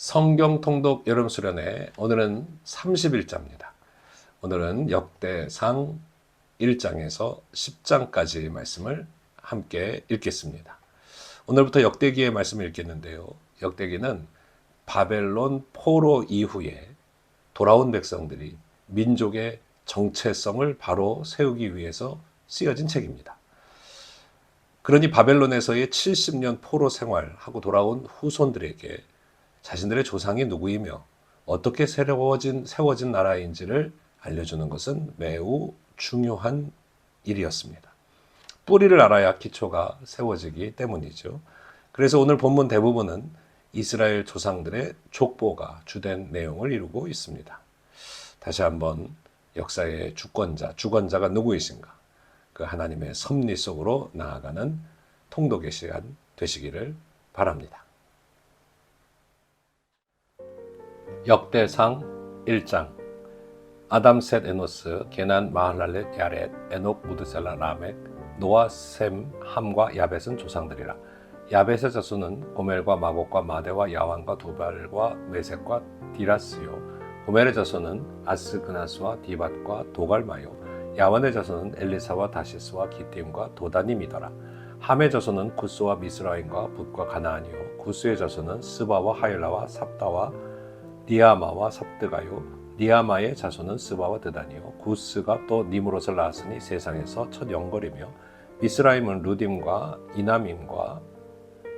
성경 통독 여름 수련회 오늘은 31자입니다. 오늘은 역대상 1장에서 10장까지 말씀을 함께 읽겠습니다. 오늘부터 역대기의 말씀을 읽겠는데요. 역대기는 바벨론 포로 이후에 돌아온 백성들이 민족의 정체성을 바로 세우기 위해서 쓰여진 책입니다. 그러니 바벨론에서의 70년 포로 생활하고 돌아온 후손들에게 자신들의 조상이 누구이며 어떻게 세워진 나라인지를 알려주는 것은 매우 중요한 일이었습니다. 뿌리를 알아야 기초가 세워지기 때문이죠. 그래서 오늘 본문 대부분은 이스라엘 조상들의 족보가 주된 내용을 이루고 있습니다. 다시 한번 역사의 주권자가 누구이신가? 그 하나님의 섭리 속으로 나아가는 통독의 시간 되시기를 바랍니다. 역대상 1장 아담 셋 에노스 게난 마할랄렛 야렛 에녹 무드셀라 라멕 노아 셈 함과 야벳은 조상들이라. 야벳의 자손은 고멜과 마곡과 마대와 야완과 두발과 메섹과 디라스요. 고멜의 자손은 아스그나스와 디밧과 도갈마요. 야완의 자손은 엘리사와 다시스와 기띔과 도다님이더라. 함의 자손은 구스와 미스라임과 붓과 가나안이요. 구스의 자손은 스바와 하일라와 삽다와 니아마와 삽드가요. 니아마의 자손은 스바와 드다니요. 구스가 또 니므롯을 낳았으니 세상에서 첫 영걸이며 미스라임은 루딤과 이나밈과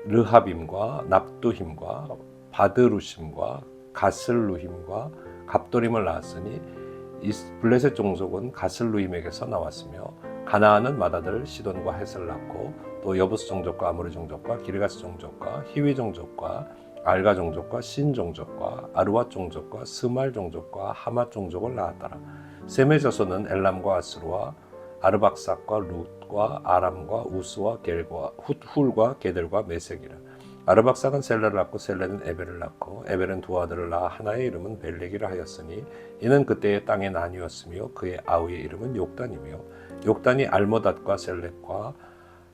르하빔과 납두힘과 바드루심과 가슬루힘과 갑도림을 낳았으니 블레셋 종족은 가슬루힘에게서 나왔으며 가나안은 맏아들 시돈과 헷을 낳고 또 여부스 종족과 아모리 종족과 기르가스 종족과 히위 종족과 알가 종족과 신 종족과 아르왓 종족과 스말 종족과 하맛 종족을 낳았더라. 셈의 자손은 엘람과 아스루와 아르박삭과 룻과 아람과 우스와 겔과 훗훌과 게델과 메섹이라. 아르박삭은 셀라를 낳고 셀레는 에벨을 낳고 에벨은 두 아들을 낳아 하나의 이름은 벨렉이라 하였으니 이는 그때의 땅의 나뉘었으며 그의 아우의 이름은 욕단이며 욕단이 알모닷과 셀렉과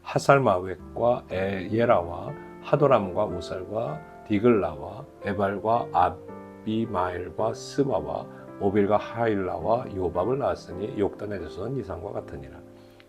하살마웻과 예라와 하도람과 우살과 디글라와 에발과 아비마엘과 스마와 오빌과 하일라와 요밥을 낳았으니 욕단의 자손은 이상과 같으니라.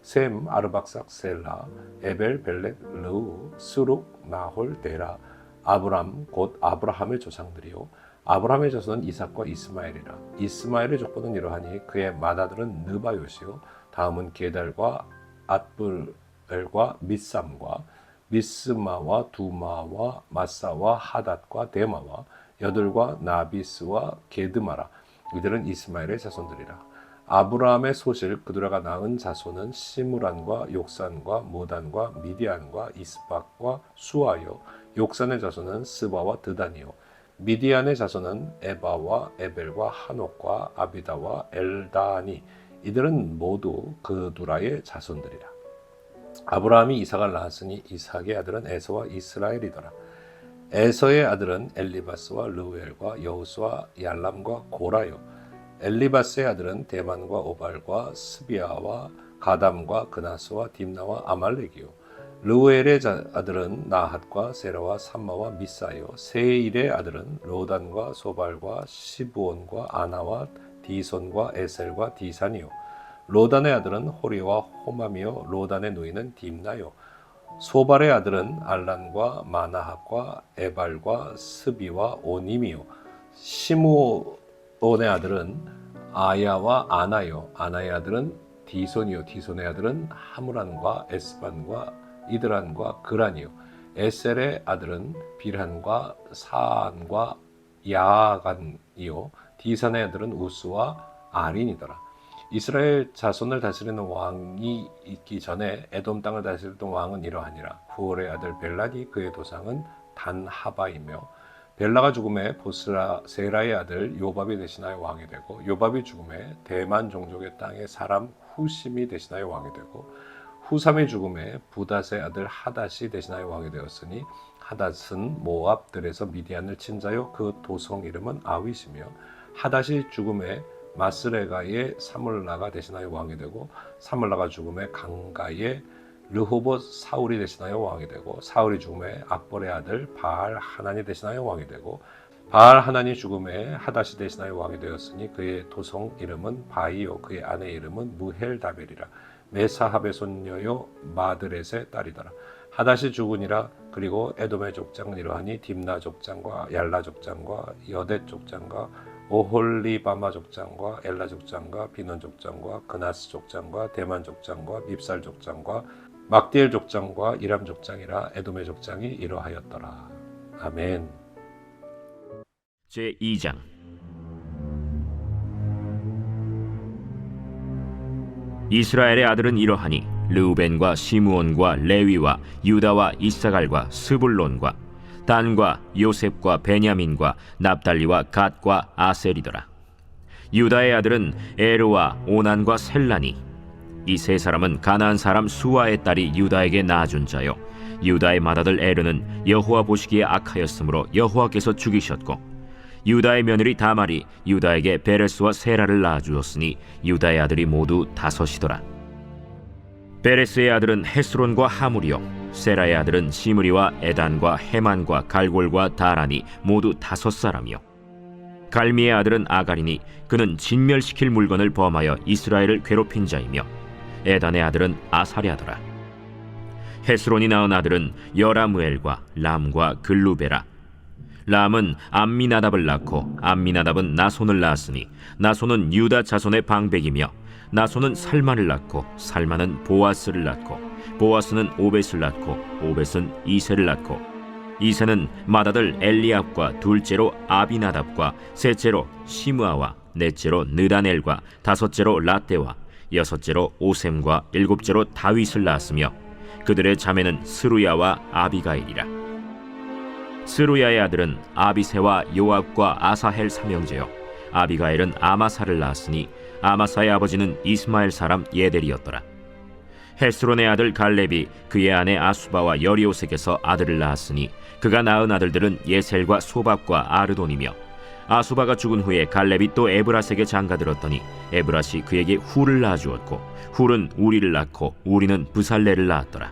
셈, 아르박삭, 셀라, 에벨, 벨렉, 르우, 스룩, 나홀, 데라, 아브람 곧 아브라함의 조상들이요. 아브라함의 자손은 이삭과 이스마엘이라. 이스마엘의 족보는 이러하니 그의 맏아들은 느바요시요. 다음은 게달과 앗불엘과 밑삼과 미스마와 두마와 마사와 하닷과 데마와 여들과 나비스와 게드마라. 이들은 이스마엘의 자손들이라. 아브라함의 소실 그들가 낳은 자손은 시므란과 욕산과 모단과 미디안과 이스박과 수아요. 욕산의 자손은 스바와 드다니요. 미디안의 자손은 에바와 에벨과 한옥과 아비다와 엘다니. 이들은 모두 그두라의 자손들이라. 아브라함이 이삭을 낳았으니 이삭의 아들은 에서와 이스라엘이더라. 에서의 아들은 엘리바스와 르우엘과 여우스와 얄람과 고라요. 엘리바스의 아들은 대만과 오발과 스비아와 가담과 그나스와 딥나와 아말렉이요. 르우엘의 아들은 나핫과 세라와 삼마와 미사요. 세일의 아들은 로단과 소발과 시브온과 아나와 디손과 에셀과 디산이요. 로단의 아들은 호리와 호맘이요. 로단의 누이는 딥나요. 소발의 아들은 알란과 마나핫과 에발과 스비와 오님이요. 시므온의 아들은 아야와 아나요. 아나의 아들은 디손이요. 디손의 아들은 하무란과 에스반과 이드란과 그란이요. 에셀의 아들은 빌한과 사안과 야간이요. 디산의 아들은 우스와 아린이더라. 이스라엘 자손을 다스리는 왕이 있기 전에 에돔 땅을 다스리던 왕은 이러하니라. 후올의 아들 벨라니 그의 도상은 단하바이며 벨라가 죽음에 보스라 세라의 아들 요밥이 대신하여 왕이 되고 요밥이 죽음에 대만 종족의 땅의 사람 후심이 대신하여 왕이 되고 후삼이 죽음에 부닷의 아들 하닷이 대신하여 왕이 되었으니 하닷은 모압들에서 미디안을 친 자요. 그 도성 이름은 아윗이며 하닷이 죽음에 마스레가의 사물라가 대신하여 왕이 되고 사물라가 죽음에 강가의 르호봇 사울이 대신하여 왕이 되고 사울이 죽음에 악볼의 아들 바알 하난이 대신하여 왕이 되고 바알 하나니 죽음에 하다시 대신하여 왕이 되었으니 그의 도성 이름은 바이요 그의 아내 이름은 무헬다벨이라. 메사합의 손녀요 마드렛의 딸이더라. 하다시 죽으니라. 그리고 에돔의 족장은 이러하니 딥나 족장과 얄라 족장과 여댓 족장과 오홀리바마 족장과 엘라 족장과 비논 족장과 그나스 족장과 대만 족장과 밉살 족장과 막디엘 족장과 이람 족장이라. 에돔의 족장이 이러하였더라. 아멘. 제2장. 이스라엘의 아들은 이러하니 르우벤과 시므온과 레위와 유다와 이사갈과 스불론과 단과 요셉과 베냐민과 납달리와 갓과 아셀이더라. 유다의 아들은 에르와 오난과 셀라니. 이 세 사람은 가나안 사람 수아의 딸이 유다에게 낳아준 자요, 유다의 맏아들 에르는 여호와 보시기에 악하였으므로 여호와께서 죽이셨고, 유다의 며느리 다말이 유다에게 베레스와 세라를 낳아주었으니 유다의 아들이 모두 5이더라. 베레스의 아들은 헤스론과 하물이요, 세라의 아들은 시므리와 에단과 헤만과 갈골과 다라니 모두 5사람이요. 갈미의 아들은 아가리니 그는 진멸시킬 물건을 범하여 이스라엘을 괴롭힌 자이며, 에단의 아들은 아사랴더라. 헤스론이 낳은 아들은 여라무엘과 람과 글루베라. 람은 암미나답을 낳고 암미나답은 나손을 낳았으니 나손은 유다 자손의 방백이며, 나손은 살만을 낳고 살만은 보아스를 낳고 보아스는 오벳을 낳고 오벳은 이세를 낳고, 이세는 맏아들 엘리압과 둘째로 아비나답과 셋째로 시므아와 넷째로 느다넬과 다섯째로 라떼와 여섯째로 오셈과 일곱째로 다윗을 낳았으며, 그들의 자매는 스루야와 아비가일이라. 스루야의 아들은 아비세와 요압과 아사헬 삼형제요, 아비가일은 아마사를 낳았으니 아마사의 아버지는 이스마엘 사람 예델이었더라. 헤스론의 아들 갈렙이 그의 아내 아수바와 여리오색에서 아들을 낳았으니 그가 낳은 아들들은 예셀과 소밥과 아르돈이며, 아수바가 죽은 후에 갈렙이 또 에브라스에게 장가들었더니 에브라시 그에게 훌을 낳아주었고, 훌은 우리를 낳고 우리는 브살레를 낳았더라.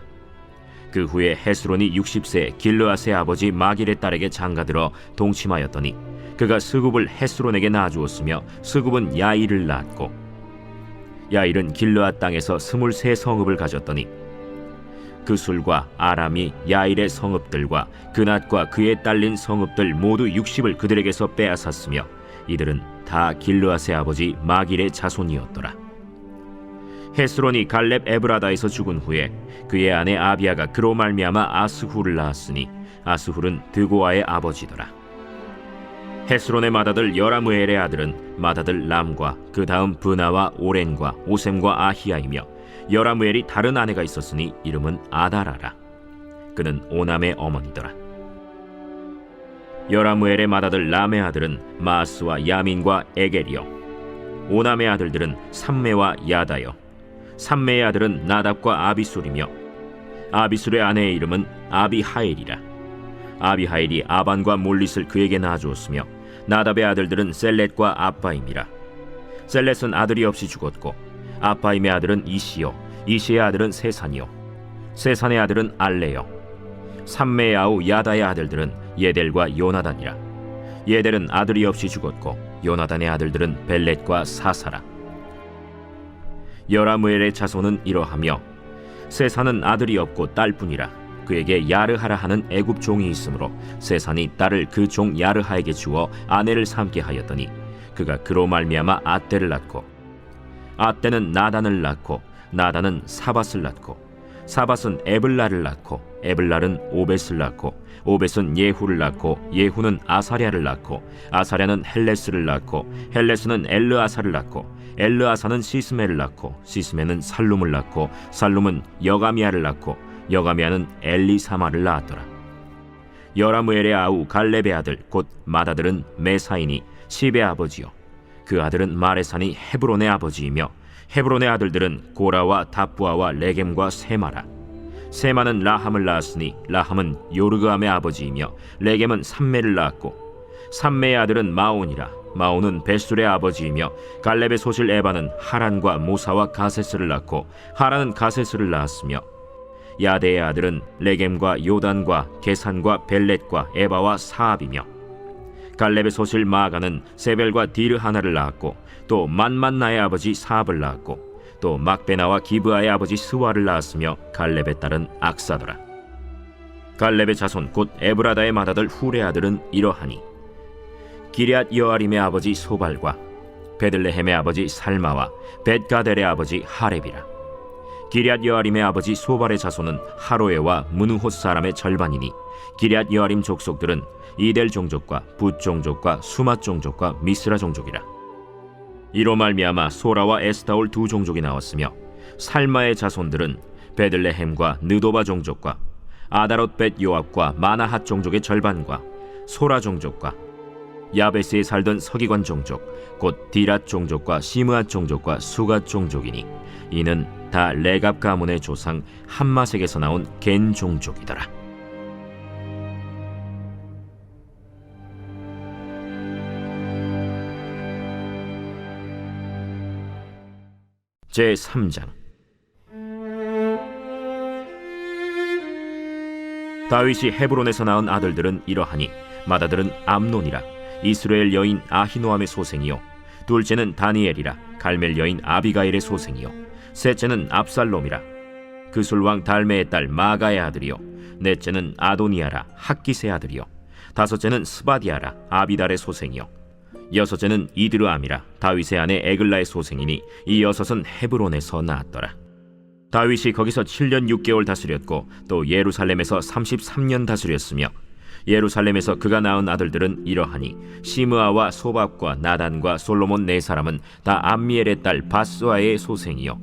그 후에 헤스론이 60세 길르앗의 아버지 마길의 딸에게 장가들어 동침하였더니 그가 스굽을 헤스론에게 낳아주었으며, 스굽은 야일을 낳았고, 야일은 길르앗 땅에서 23성읍을 가졌더니 그 술과 아람이 야일의 성읍들과 그낫과 그에 딸린 성읍들 모두 60을 그들에게서 빼앗았으며, 이들은 다 길르앗의 아버지 마길의 자손이었더라. 헤스론이 갈렙 에브라다에서 죽은 후에 그의 아내 아비아가 그로 말미암아 아스훌을 낳았으니 아스훌은 드고아의 아버지더라. 헤스론의 맏아들 여라무엘의 아들은 맏아들 람과 그 다음 브나와 오렌과 오셈과 아히야이며, 여라무엘이 다른 아내가 있었으니 이름은 아다라라. 그는 오남의 어머니더라. 여라무엘의 맏아들 람의 아들은 마스와 야민과 에겔이요, 오남의 아들들은 삼메와 야다요, 삼메의 아들은 나답과 아비술이며, 아비술의 아내의 이름은 아비하일이라. 아비하일이 아반과 몰릿을 그에게 낳아주었으며, 나답의 아들들은 셀렛과 아빠임이라. 셀렛은 아들이 없이 죽었고, 아빠임의 아들은 이시요, 이시의 아들은 세산이요, 세산의 아들은 알레요. 삼메의 아우 야다의 아들들은 예델과 요나단이라. 예델은 아들이 없이 죽었고, 요나단의 아들들은 벨렛과 사사라. 여라무엘의 자손은 이러하며, 세산은 아들이 없고 딸뿐이라. 그에게 야르하라 하는 애굽 종이 있으므로 세산이 딸을 그 종 야르하에게 주어 아내를 삼게 하였더니 그가 그로 말미암아 아떼를 낳고, 아떼는 나단을 낳고, 나단은 사밧을 낳고, 사밧은 에블라를 낳고, 에블랄은 오벳을 낳고, 오벳은 예후를 낳고, 예후는 아사랴를 낳고, 아사랴는 헬레스를 낳고, 헬레스는 엘르아사를 낳고, 엘르아사는 시스메를 낳고, 시스메는 살룸을 낳고, 살룸은 여가미아를 낳고, 여가미아는 엘리사마를 낳았더라. 여라무엘의 아우 갈렙의 아들 곧 맏아들은 메사이니 시베의 아버지요, 그 아들은 마레산이 헤브론의 아버지이며, 헤브론의 아들들은 고라와 다부아와 레겜과 세마라. 세마는 라함을 낳았으니 라함은 요르그암의 아버지이며, 레겜은 삼메를 낳았고, 삼메의 아들은 마온이라. 마온은 베술의 아버지이며, 갈렙의 소실 에바는 하란과 모사와 가세스를 낳고, 하란은 가세스를 낳았으며, 야데의 아들은 레겜과 요단과 게산과 벨렛과 에바와 사압이며, 갈렙의 소실 마아가는 세벨과 디르하나를 낳았고 또 만만나의 아버지 사압을 낳았고 또 막베나와 기브아의 아버지 스와를 낳았으며 갈렙의 딸은 악사더라. 갈렙의 자손 곧 에브라다의 맏아들 훌의 아들은 이러하니 기럇 여아림의 아버지 소발과 베들레헴의 아버지 살마와 벳가델의 아버지 하렙이라. 기럇 여아림의 아버지 소발의 자손은 하로에와 무누톳 사람의 절반이니 기럇 여아림 족속들은 이델 종족과 붓 종족과 수맛 종족과 미스라 종족이라. 이로 말미암아 소라와 에스타올 두 종족이 나왔으며 살마의 자손들은 베들레헴과 느도바 종족과 아다롯 벳 요압과 마나핫 종족의 절반과 소라 종족과 야베스에 살던 서기관 종족 곧 디랏 종족과 시므앗 종족과 수갓 종족이니 이는 다 레갑 가문의 조상 함마색에서 나온 겐 종족이더라. 제3장. 다윗이 헤브론에서 낳은 아들들은 이러하니 맏아들은 암논이라. 이스라엘 여인 아히노암의 소생이요 둘째는 다니엘이라. 갈멜 여인 아비가일의 소생이요 셋째는 압살롬이라. 그술왕 달메의 딸 마가의 아들이요 넷째는 아도니아라. 학기스의 아들이요 다섯째는 스바디아라. 아비달의 소생이요 여섯째는 이드르암이라. 다윗의 아내 에글라의 소생이니 이 여섯은 헤브론에서 낳았더라. 다윗이 거기서 7년 6개월 다스렸고 또 예루살렘에서 33년 다스렸으며 예루살렘에서 그가 낳은 아들들은 이러하니 시므아와 소밥과 나단과 솔로몬 네 사람은 다 암미엘의 딸 바스와의 소생이요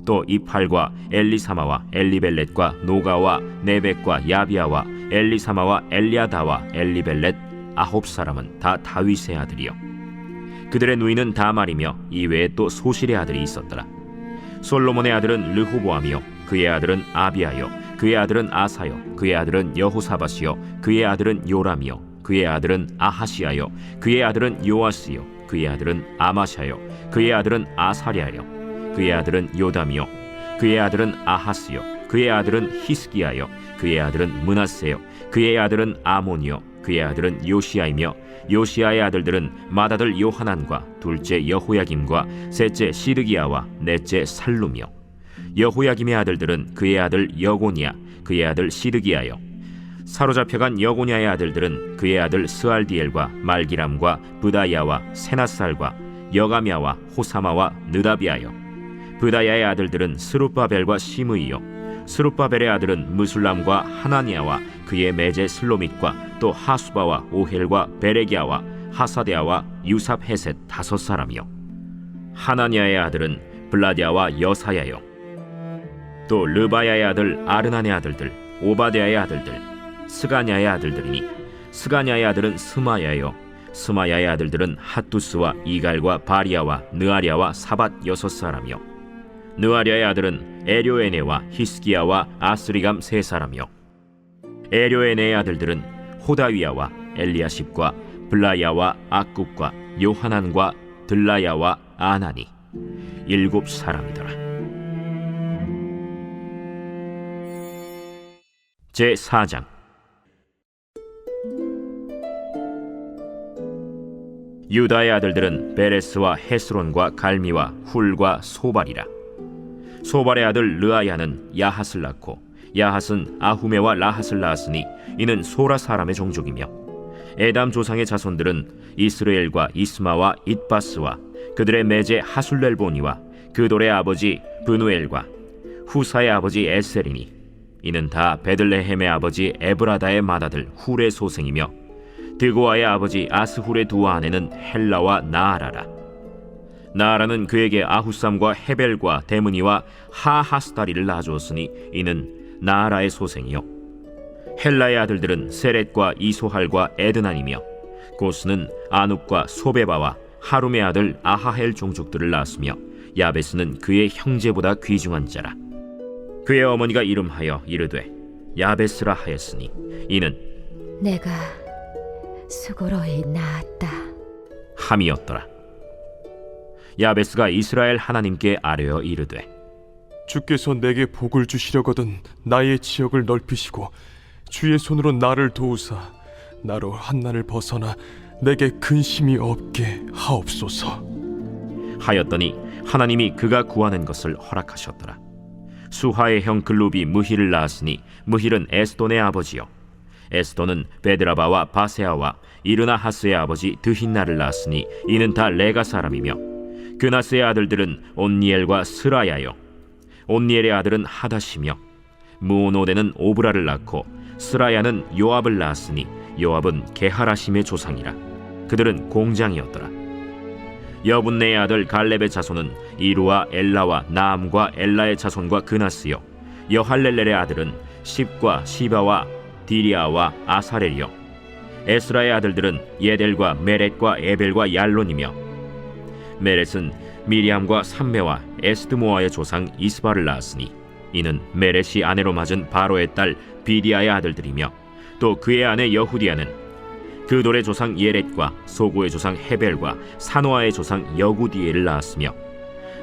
또 이팔과 엘리사마와 엘리벨렛과 노가와 네벡과 야비아와 엘리사마와 엘리아다와 엘리벨렛 아홉 사람은 다 다윗의 아들이요 그들의 누이는 다말이며 이외에 또 소실의 아들이 있었더라. 솔로몬의 아들은 르호보암이요 그의 아들은 아비아요 그의 아들은 아사요 그의 아들은 여호사밧이요 그의 아들은 요람이요 그의 아들은 아하시아요 그의 아들은 요아스요 그의 아들은 아마샤요 그의 아들은 아사랴요 그의 아들은 요담이요 그의 아들은 아하스요 그의 아들은 히스기야요 그의 아들은 므낫세요 그의 아들은 아몬이요 그의 아들은 요시야이며 요시야의 아들들은 맏아들 요하난과 둘째 여호야김과 셋째 시드기야와 넷째 살룸이요 여호야김의 아들들은 그의 아들 여고니야 그의 아들 시드기야요 사로잡혀간 여고니야의 아들들은 그의 아들 스알디엘과 말기람과 브다야와 세나살과 여가미야와 호사마와 느다비아요 브다야의 아들들은 스룹바벨과 시므이요 스룹바벨의 아들은 무술람과 하나니아와 그의 매제 슬로밋과 또 하수바와 오헬과 베레기야와 하사데아와 유삽헤셋 다섯 사람이요 하나니아의 아들은 블라디아와 여사야요 또 르바야의 아들 아르난의 아들들 오바데아의 아들들 스가냐의 아들들이니 스가냐의 아들은 스마야요 스마야의 아들들은 핫두스와 이갈과 바리아와 느아랴와 사밧 여섯 사람이요 느아랴의 아들은 에료에네와 히스기야와 아스리감 세 사람이요 에료에네의 아들들은 호다위야와 엘리야십과 블라야와 악굽과 요하난과 들라야와 아나니 일곱 사람이더라. 제4장. 유다의 아들들은 베레스와 헤스론과 갈미와 훌과 소발이라. 소발의 아들 르아야는 야핫을 낳고 야핫은 아후메와 라핫을 낳았으니 이는 소라 사람의 종족이며 에담 조상의 자손들은 이스라엘과 이스마와 잇바스와 그들의 매제 하술렐보니와 그돌의 아버지 브누엘과 후사의 아버지 에셀이니 이는 다 베들레헴의 아버지 에브라다의 맏아들 훌의 소생이며 드고아의 아버지 아스훌의 두 아내는 헬라와 나아라라. 나아라는 그에게 아후삼과 헤벨과 데므니와 하하스다리를 낳아주었으니 이는 나아라의 소생이요 헬라의 아들들은 세렛과 이소할과 에드난이며 고스는 아눕과 소베바와 하룸의 아들 아하헬 종족들을 낳았으며 야베스는 그의 형제보다 귀중한 자라. 그의 어머니가 이름하여 이르되 야베스라 하였으니 이는 내가 수고로이 낳았다 함이었더라. 야베스가 이스라엘 하나님께 아뢰어 이르되 주께서 내게 복을 주시려거든 나의 지역을 넓히시고 주의 손으로 나를 도우사 나로 한난을 벗어나 내게 근심이 없게 하옵소서. 하였더니 하나님이 그가 구하는 것을 허락하셨더라. 수하의 형 글룹이 무힐을 낳았으니 무힐은 에스돈의 아버지요 에스돈은 베드라바와 바세아와 이르나하스의 아버지 드힌나를 낳았으니 이는 다 레가 사람이며 그나스의 아들들은 온니엘과 스라야요 온니엘의 아들은 하다시며 무오노데는 오브라를 낳고 스라야는 요압을 낳았으니 요압은 게하라심의 조상이라. 그들은 공장이었더라. 여분네의 아들 갈렙의 자손은 이루와 엘라와 나암과 엘라의 자손과 그나스요 여할렐렐의 아들은 십과 시바와 디리아와 아사렐이요 에스라의 아들들은 예델과 메렛과 에벨과 얄론이며 메렛은 미리암과 삼메와 에스드모아의 조상 이스바를 낳았으니 이는 메렛이 아내로 맞은 바로의 딸 비디아의 아들들이며 또 그의 아내 여후디아는 그돌의 조상 예렛과 소구의 조상 헤벨과 사노아의 조상 여구디엘을 낳았으며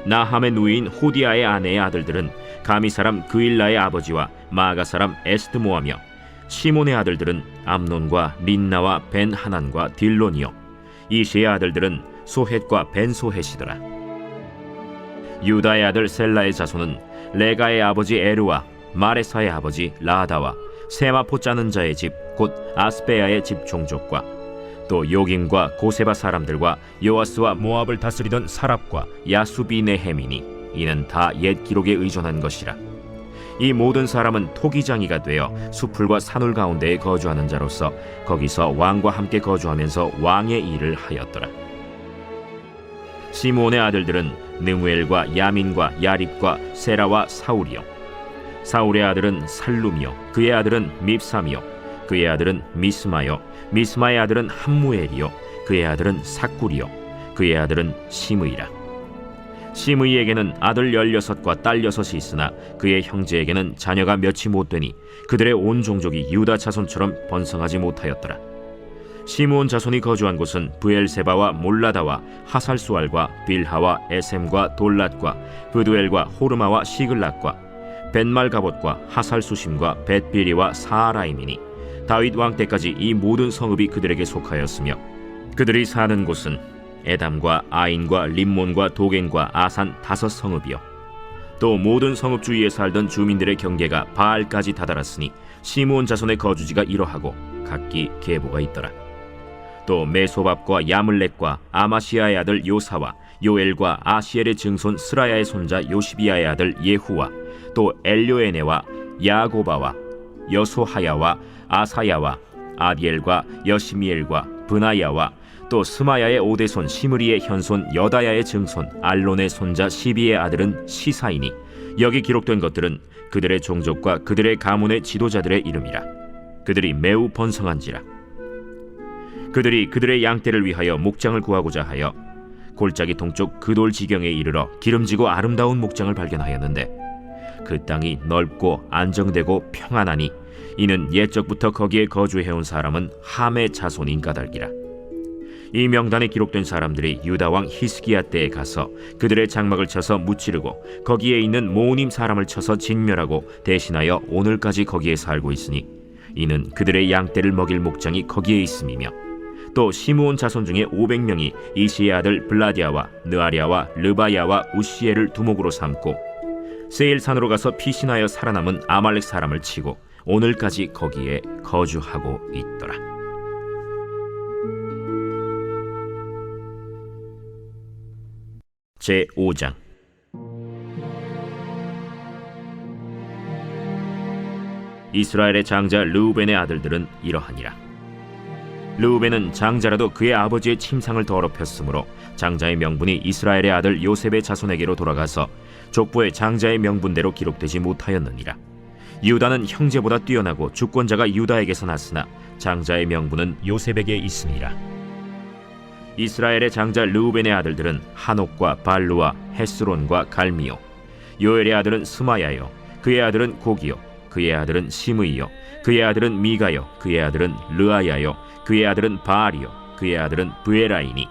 나함의 누이인 호디아의 아내의 아들들은 가미 사람 그일라의 아버지와 마가 사람 에스드모아며 시몬의 아들들은 암논과 린나와 벤하난과 딜론이요 이시의 아들들은 소헷과 벤소헷이더라. 유다의 아들 셀라의 자손은 레가의 아버지 에르와 마레사의 아버지 라다와 세마포 짜는 자의 집 곧 아스베야의 집 종족과 또 요김과 고세바 사람들과 요아스와 모압을 다스리던 사랍과 야수비네헤미니 이는 다 옛 기록에 의존한 것이라. 이 모든 사람은 토기장이가 되어 수풀과 산울 가운데에 거주하는 자로서 거기서 왕과 함께 거주하면서 왕의 일을 하였더라. 시므온의 아들들은 느무엘과 야민과 야립과 세라와 사울이요 사울의 아들은 살룸이요 그의 아들은 밉삼이요 그의 아들은 미스마요 미스마의 아들은 함무엘이요 그의 아들은 삭굴이요 그의 아들은 시므이라. 시므이에게는 아들 16과 딸 6이 있으나 그의 형제에게는 자녀가 몇이 못되니 그들의 온 종족이 유다 자손처럼 번성하지 못하였더라. 시므온 자손이 거주한 곳은 브엘세바와 몰라다와 하살수알과 빌하와 에셈과 돌랏과 브두엘과 호르마와 시글락과 벤말가봇과 하살수심과 벳비리와 사하라임이니 다윗 왕 때까지 이 모든 성읍이 그들에게 속하였으며 그들이 사는 곳은 에담과 아인과 림몬과 도겐과 아산 5성읍이요 또 모든 성읍 주위에 살던 주민들의 경계가 바알까지 다다랐으니 시므온 자손의 거주지가 이러하고 각기 계보가 있더라. 또 메소밥과 야물렛과 아마시아의 아들 요사와 요엘과 아시엘의 증손 스라야의 손자 요시비아의 아들 예후와 또 엘료에네와 야고바와 여소하야와 아사야와 아디엘과 여시미엘과 브나야와 또 스마야의 오대손 시므리의 현손 여다야의 증손 알론의 손자 시비의 아들은 시사이니 여기 기록된 것들은 그들의 종족과 그들의 가문의 지도자들의 이름이라. 그들이 매우 번성한지라. 그들이 그들의 양떼를 위하여 목장을 구하고자 하여 골짜기 동쪽 그돌 지경에 이르러 기름지고 아름다운 목장을 발견하였는데 그 땅이 넓고 안정되고 평안하니 이는 옛적부터 거기에 거주해온 사람은 함의 자손인 까닭이라. 이 명단에 기록된 사람들이 유다 왕 히스기야 때에 가서 그들의 장막을 쳐서 무찌르고 거기에 있는 모우님 사람을 쳐서 진멸하고 대신하여 오늘까지 거기에 살고 있으니 이는 그들의 양떼를 먹일 목장이 거기에 있음이며 또 시므온 자손 중에 500명이 이시의 아들 블라디아와 느아리아와 르바야와 우시엘을 두목으로 삼고 세일산으로 가서 피신하여 살아남은 아말렉 사람을 치고 오늘까지 거기에 거주하고 있더라. 제5장. 이스라엘의 장자 르우벤의 아들들은 이러하니라. 르우벤은 장자라도 그의 아버지의 침상을 더럽혔으므로 장자의 명분이 이스라엘의 아들 요셉의 자손에게로 돌아가서 족보의 장자의 명분대로 기록되지 못하였느니라. 유다는 형제보다 뛰어나고 주권자가 유다에게서 났으나 장자의 명분은 요셉에게 있으니라. 이스라엘의 장자 르우벤의 아들들은 한옥과 발루와 헤스론과 갈미요 요엘의 아들은 스마야요 그의 아들은 고기요 그의 아들은 시므이요 그의 아들은 미가요 그의 아들은 르아야요 그의 아들은 바알이요 그의 아들은 브에라이니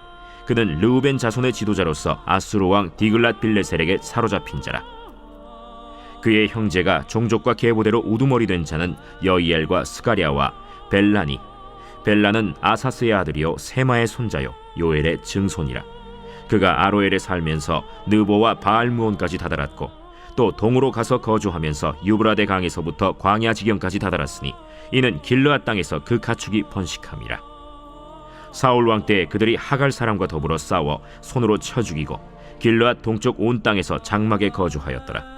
그는 르우벤 자손의 지도자로서 아수르 왕 디글랏 빌레셀에게 사로잡힌 자라. 그의 형제가 종족과 계보대로 우두머리 된 자는 여이엘과 스가랴와 벨라니 벨라는 아사스의 아들이요 세마의 손자요 요엘의 증손이라. 그가 아로엘에 살면서 느보와 바알무온까지 다다랐고 또 동으로 가서 거주하면서 유브라데 강에서부터 광야 지경까지 다다랐으니 이는 길르앗 땅에서 그 가축이 번식함이라. 사울 왕 때 그들이 하갈 사람과 더불어 싸워 손으로 쳐 죽이고 길르앗 동쪽 온 땅에서 장막에 거주하였더라.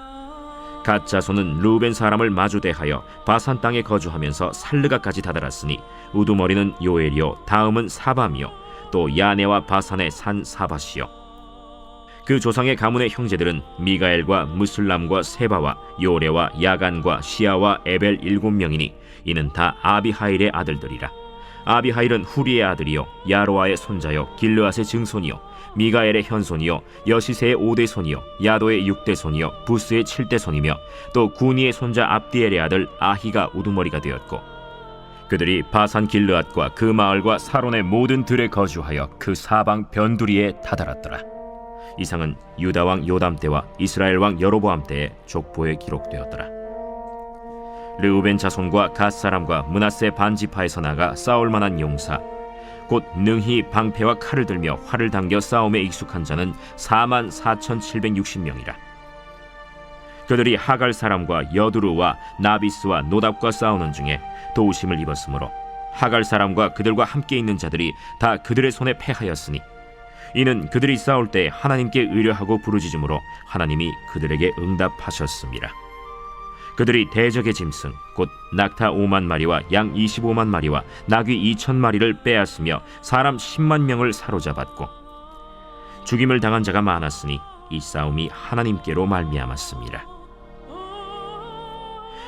갓 자손은 루벤 사람을 마주대하여 바산 땅에 거주하면서 살르가까지 다다랐으니 우두머리는 요엘이요 다음은 사밤이요 또 야네와 바산의 산 사밧이요. 그 조상의 가문의 형제들은 미가엘과 무슬람과 세바와 요레와 야간과 시아와 에벨 7명이니 이는 다 아비하일의 아들들이라. 아비하일은 후리의 아들이요 야로아의 손자요 길르앗의 증손이요 미가엘의 현손이요 여시세의 5대 손이요 야도의 6대 손이요 부스의 7대 손이며 또 구니의 손자 압디엘의 아들 아히가 우두머리가 되었고 그들이 바산 길르앗과 그 마을과 사론의 모든 들에 거주하여 그 사방 변두리에 다다랐더라. 이상은 유다 왕 요담 때와 이스라엘 왕 여로보암 때의 족보에 기록되었더라. 르우벤 자손과 갓 사람과 므낫세 반지파에서 나가 싸울 만한 용사 곧 능히 방패와 칼을 들며 활을 당겨 싸움에 익숙한 자는 44,760명이라. 그들이 하갈 사람과 여두루와 나비스와 노답과 싸우는 중에 도우심을 입었으므로 하갈 사람과 그들과 함께 있는 자들이 다 그들의 손에 패하였으니 이는 그들이 싸울 때 하나님께 의뢰하고 부르짖음으로 하나님이 그들에게 응답하셨습니다. 그들이 대적의 짐승 곧 낙타 5만 마리와 양 25만 마리와 나귀 2천 마리를 빼앗으며 사람 10만 명을 사로잡았고 죽임을 당한 자가 많았으니 이 싸움이 하나님께로 말미암았습니다.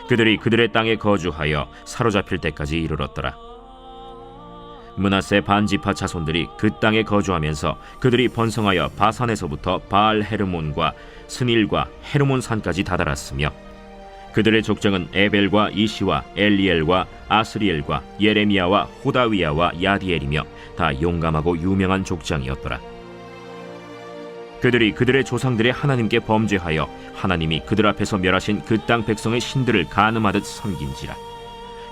그들이 그들의 땅에 거주하여 사로잡힐 때까지 이르렀더라. 므낫세 반지파 자손들이 그 땅에 거주하면서 그들이 번성하여 바산에서부터 바알 헤르몬과 스닐과 헤르몬 산까지 다다랐으며 그들의 족장은 에벨과 이시와 엘리엘과 아스리엘과 예레미야와 호다위야와 야디엘이며 다 용감하고 유명한 족장이었더라. 그들이 그들의 조상들의 하나님께 범죄하여 하나님이 그들 앞에서 멸하신 그 땅 백성의 신들을 간음하듯 섬긴지라.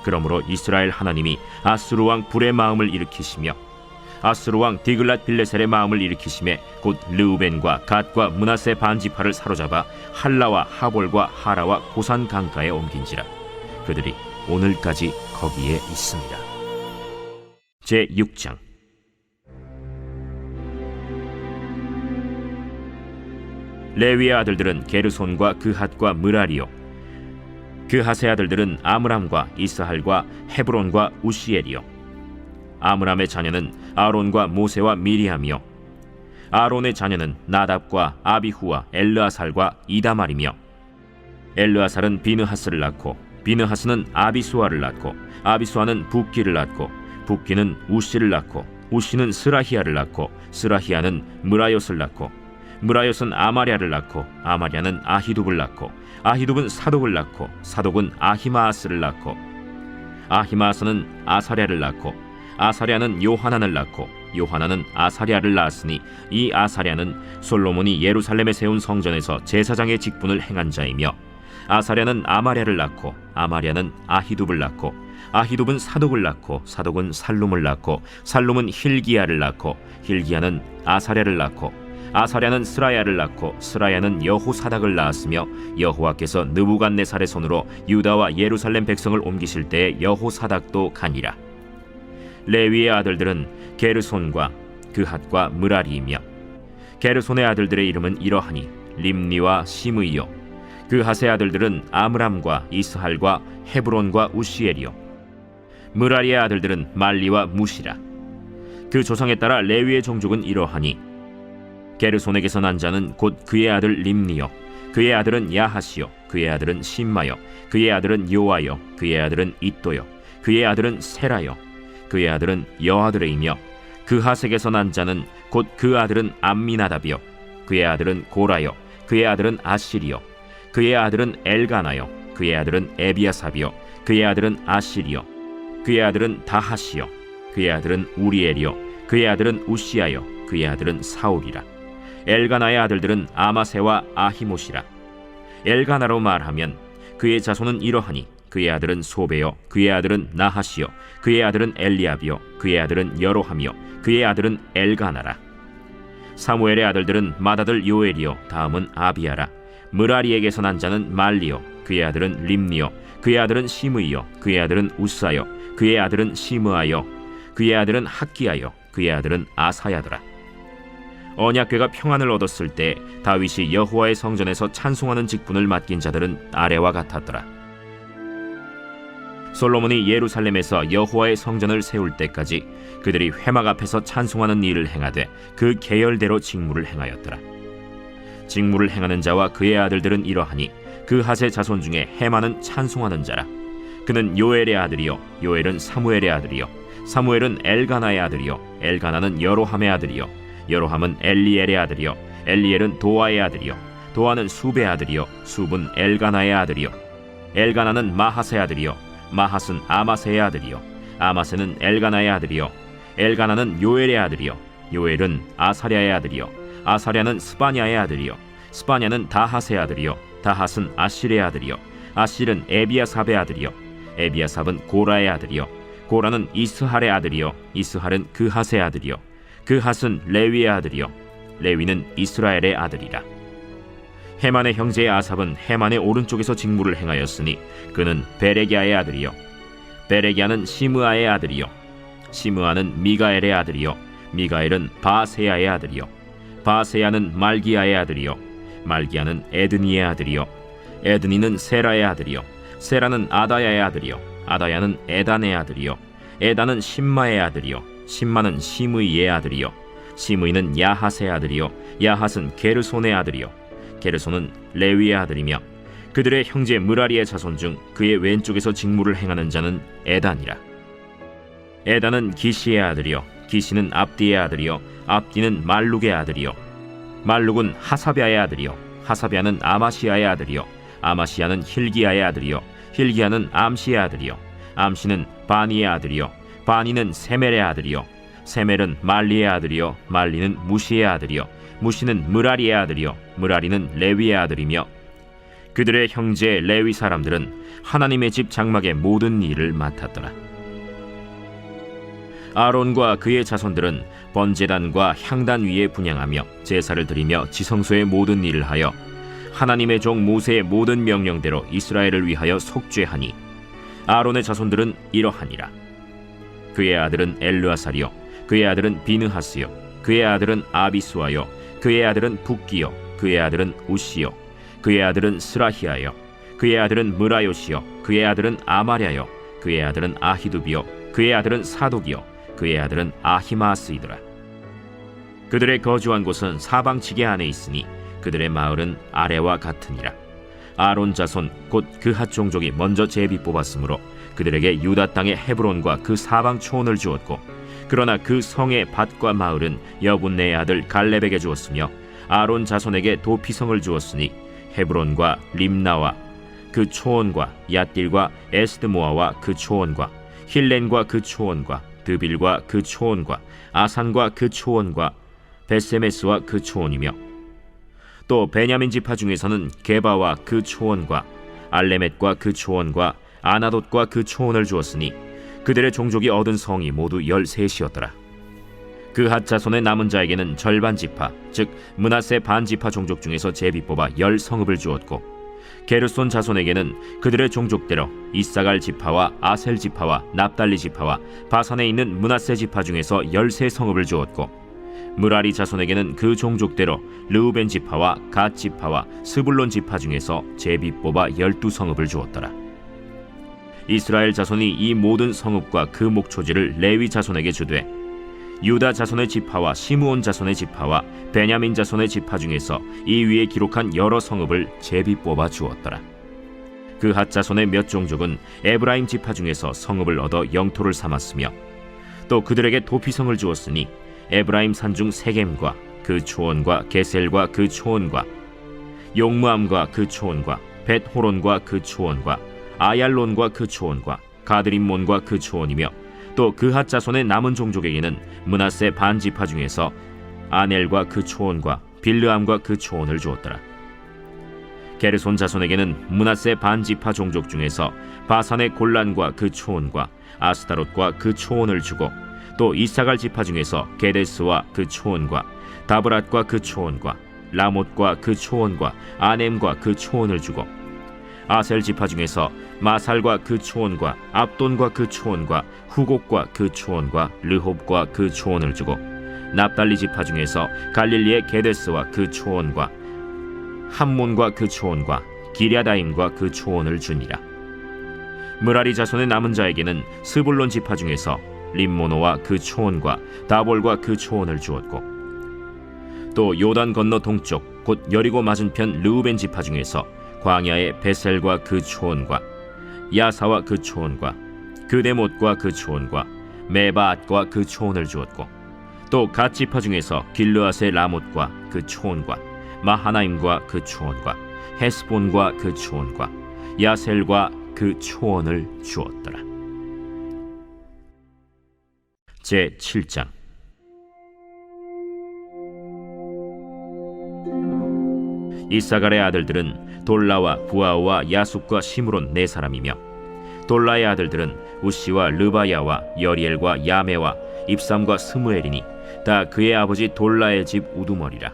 그러므로 이스라엘 하나님이 아스루 왕 불의 마음을 일으키시며 아스루 왕 디글랏 빌레셀의 마음을 일으키심에 곧 르우벤과 갓과 므낫세 반지파를 사로잡아 할라와 하볼과 하라와 고산 강가에 옮긴지라. 그들이 오늘까지 거기에 있습니다. 제6장. 레위의 아들들은 게르손과 그핫과 므라리요 그핫의 아들들은 아므람과 이스할과 헤브론과 우시엘이요 아므람의 자녀는 아론과 모세와 미리암이요 아론의 자녀는 나답과 아비후와 엘르아살과 이다말이며 엘르아살은 비느하스를 낳고 비느하스는 아비수아를 낳고 아비수아는 붓기를 낳고 붓기는 우시를 낳고 우시는 스라히야를 낳고 스라히야는 므라요스를 낳고 므라요스는 아마랴를 낳고 아마랴는 아히둡을 낳고 아히둡은 사독을 낳고 사독은 아히마아스를 낳고 아히마아스는 아사랴를 낳고 아사랴는 요하난을 낳고 요하난은 아사랴를 낳았으니 이 아사랴는 솔로몬이 예루살렘에 세운 성전에서 제사장의 직분을 행한 자이며 아사랴는 아마랴를 낳고 아마랴는 아히둡을 낳고 아히둡은 사독을 낳고 사독은 살룸을 낳고 살룸은 힐기야를 낳고 힐기야는 아사랴를 낳고 아사랴는 스라야를 낳고 스라야는 여호사닥을 낳았으며 여호와께서 느부갓네살의 손으로 유다와 예루살렘 백성을 옮기실 때에 여호사닥도 가니라. 레위의 아들들은 게르손과 그핫과 므라리이며 게르손의 아들들의 이름은 이러하니 림니와 시므이요 그핫의 아들들은 아므람과 이스할과 헤브론과 우시엘이요 므라리의 아들들은 말리와 무시라. 그 조상에 따라 레위의 종족은 이러하니 게르손에게서 난 자는 곧 그의 아들 림니요 그의 아들은 야하시요 그의 아들은 심마요 그의 아들은 요아요 그의 아들은 이또요 그의 아들은 세라요 그의 아들은 여아드레이며 그핫에게서 난 자는 곧 그 아들은 암미나답이요 그의 아들은 고라요 그의 아들은 아시리요 그의 아들은 엘가나요 그의 아들은 에비아삽이요 그의 아들은 아시리요 그의 아들은 다하시요 그의 아들은 우리엘이요 그의 아들은 우시아요 그의 아들은 사울이라. 엘가나의 아들들은 아마세와 아히못이라. 엘가나로 말하면 그의 자손은 이러하니 그의 아들은 소베요, 그의 아들은 나하시요, 그의 아들은 엘리압이요, 그의 아들은 여로함이요, 그의 아들은 엘가나라. 사무엘의 아들들은 맏아들 요엘이요, 다음은 아비야라. 므라리에게서 난 자는 말리요, 그의 아들은 림니요, 그의 아들은 시므이요, 그의 아들은 우사요, 그의 아들은 시므아요, 그의 아들은 학기야요, 그의 아들은 아사야더라. 언약궤가 평안을 얻었을 때 다윗이 여호와의 성전에서 찬송하는 직분을 맡긴 자들은 아래와 같았더라. 솔로몬이 예루살렘에서 여호와의 성전을 세울 때까지 그들이 회막 앞에서 찬송하는 일을 행하되 그 계열대로 직무를 행하였더라. 직무를 행하는 자와 그의 아들들은 이러하니 그핫의 자손 중에 헤만은 찬송하는 자라. 그는 요엘의 아들이요, 요엘은 사무엘의 아들이요, 사무엘은 엘가나의 아들이요, 엘가나는 여로함의 아들이요, 여로함은 엘리엘의 아들이요, 엘리엘은 도아의 아들이요, 도아는 숲의 아들이요, 숲은 엘가나의 아들이요, 엘가나는 마하스의 아들이요, 마하스는 아마세의 아들이요, 아마세는 엘가나의 아들이요, 엘가나는 요엘의 아들이요, 요엘은 아사랴의 아들이요, 아사랴는 스바냐의 아들이요, 스바냐는 다핫의 아들이요, 다핫은 아실의 아들이요, 아실은 에비아삽의 아들이요, 에비아삽은 고라의 아들이요, 고라는 이스할의 아들이요, 이스할은 그핫의 아들이요, 그핫은 레위의 아들이요, 레위는 이스라엘의 아들이라. 헤만의 형제 아삽은 헤만의 오른쪽에서 직무를 행하였으니 그는 베레기야의 아들이요, 베레기야는 시므아의 아들이요, 시므아는 미가엘의 아들이요, 미가엘은 바세야의 아들이요, 바세야는 말기야의 아들이요, 말기야는 에드니의 아들이요, 에드니는 세라의 아들이요, 세라는 아다야의 아들이요, 아다야는 에단의 아들이요, 에단은 심마의 아들이요, 심마는 시므이의 아들이요, 시므이는 야핫의 아들이요, 야핫은 게르손의 아들이요, 게르손은 레위의 아들이며 그들의 형제 므라리의 자손 중 그의 왼쪽에서 직무를 행하는 자는 에단이라. 에단은 기시의 아들이요, 기시는 압디의 아들이요, 압디는 말룩의 아들이요, 말룩은 하사비아의 아들이요, 하사비아는 아마시아의 아들이요, 아마시아는 힐기야의 아들이요, 힐기야는 암시의 아들이요, 암시는 바니의 아들이요, 바니는 세멜의 아들이요, 세멜은 말리의 아들이요, 말리는 무시의 아들이요, 무시는 므라리의 아들이요, 므라리는 레위의 아들이며 그들의 형제 레위 사람들은 하나님의 집 장막의 모든 일을 맡았더라. 아론과 그의 자손들은 번제단과 향단 위에 분향하며 제사를 드리며 지성소의 모든 일을 하여 하나님의 종 모세의 모든 명령대로 이스라엘을 위하여 속죄하니 아론의 자손들은 이러하니라. 그의 아들은 엘르아살이요, 그의 아들은 비느하스요, 그의 아들은 아비수아요, 그의 아들은 붓기요, 그의 아들은 우시요, 그의 아들은 스라히아요, 그의 아들은 므라요시요, 그의 아들은 아마랴요, 그의 아들은 아히두비요, 그의 아들은 사독이요, 그의 아들은 아히마스이더라. 그들의 거주한 곳은 사방지게 안에 있으니 그들의 마을은 아래와 같으니라. 아론 자손 곧 그핫 종족이 먼저 제비 뽑았으므로 그들에게 유다 땅의 헤브론과 그 사방 초원을 주었고 그러나 그 성의 밭과 마을은 여분네의 아들 갈렙에게 주었으며 아론 자손에게 도피성을 주었으니 헤브론과 림나와 그 초원과 얏딜과 에스드모아와 그 초원과 힐렌과 그 초원과 드빌과 그 초원과 아산과 그 초원과 베세메스와 그 초원이며 또 베냐민 지파 중에서는 게바와 그 초원과 알레멧과 그 초원과 아나돗과 그 초원을 주었으니 그들의 종족이 얻은 성이 모두 13이었더라. 그핫 자손의 남은 자에게는 절반 지파 즉 므낫세 반 지파 종족 중에서 제비 뽑아 10성읍을 주었고 게르손 자손에게는 그들의 종족대로 이사갈 지파와 아셀 지파와 납달리 지파와 바산에 있는 므낫세 지파 중에서 13성읍을 주었고 므라리 자손에게는 그 종족대로 르우벤 지파와 갓 지파와 스불론 지파 중에서 제비 뽑아 12성읍을 주었더라. 이스라엘 자손이 이 모든 성읍과 그 목초지를 레위 자손에게 주되 유다 자손의 지파와 시므온 자손의 지파와 베냐민 자손의 지파 중에서 이 위에 기록한 여러 성읍을 제비 뽑아 주었더라. 그핫 자손의 몇 종족은 에브라임 지파 중에서 성읍을 얻어 영토를 삼았으며 또 그들에게 도피성을 주었으니 에브라임 산중 세겜과 그 초원과 게셀과 그 초원과 용무암과 그 초원과 벳호론과 그 초원과 아얄론과 그 초원과 가드림몬과 그 초원이며 또 그핫 자손의 남은 종족에게는 므낫세 반 지파 중에서 아넬과 그 초원과 빌르암과 그 초원을 주었더라. 게르손 자손에게는 므낫세 반지파 종족 중에서 바산의 골란과 그 초원과 아스타롯과 그 초원을 주고, 또 이사갈 지파 중에서 게데스와 그 초원과 다브랏과 그 초원과 라못과 그 초원과 아넴과 그 초원을 주고, 아셀 지파 중에서 마살과 그 초원과 압돈과 그 초원과 후곡과 그 초원과 르홉과 그 초원을 주고, 납달리 지파 중에서 갈릴리의 게데스와 그 초원과 함몬과 그 초원과 기랴다임과 그 초원을 주니라. 므라리 자손의 남은 자에게는 스불론 지파 중에서 림모노와 그 초원과 다볼과 그 초원을 주었고, 또 요단 건너 동쪽 곧 여리고 맞은편 르우벤 지파 중에서 광야의 베셀과 그 초원과 야사와 그 초원과 그데못과 그 초원과 메바앗과 그 초원을 주었고, 또 갓 지파 중에서 길르앗의 라못과 그 초원과 마하나임과 그 초원과 헤스본과 그 초원과 야셀과 그 초원을 주었더라. 제 7장. 이사갈의 아들들은 돌라와 부아오와 야숫과 시므론 네 사람이며, 돌라의 아들들은 우시와 르바야와 여리엘과 야메와 입삼과 스무엘이니 다 그의 아버지 돌라의 집 우두머리라.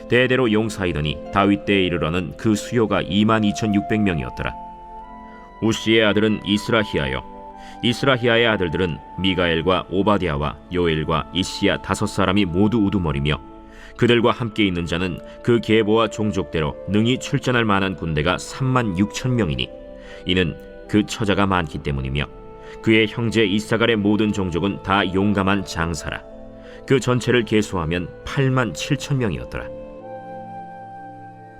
대대로 용사이더니 다윗 때에 이르러는 그 수요가 22,600명이었더라. 우시의 아들은 이스라히야요, 이스라히야의 아들들은 미가엘과 오바댜와 요엘과 이시야 5사람이 모두 우두머리며, 그들과 함께 있는 자는 그 계보와 종족대로 능히 출전할 만한 군대가 36,000명이니 이는 그 처자가 많기 때문이며, 그의 형제 이사갈의 모든 종족은 다 용감한 장사라. 그 전체를 계수하면 87,000명이었더라.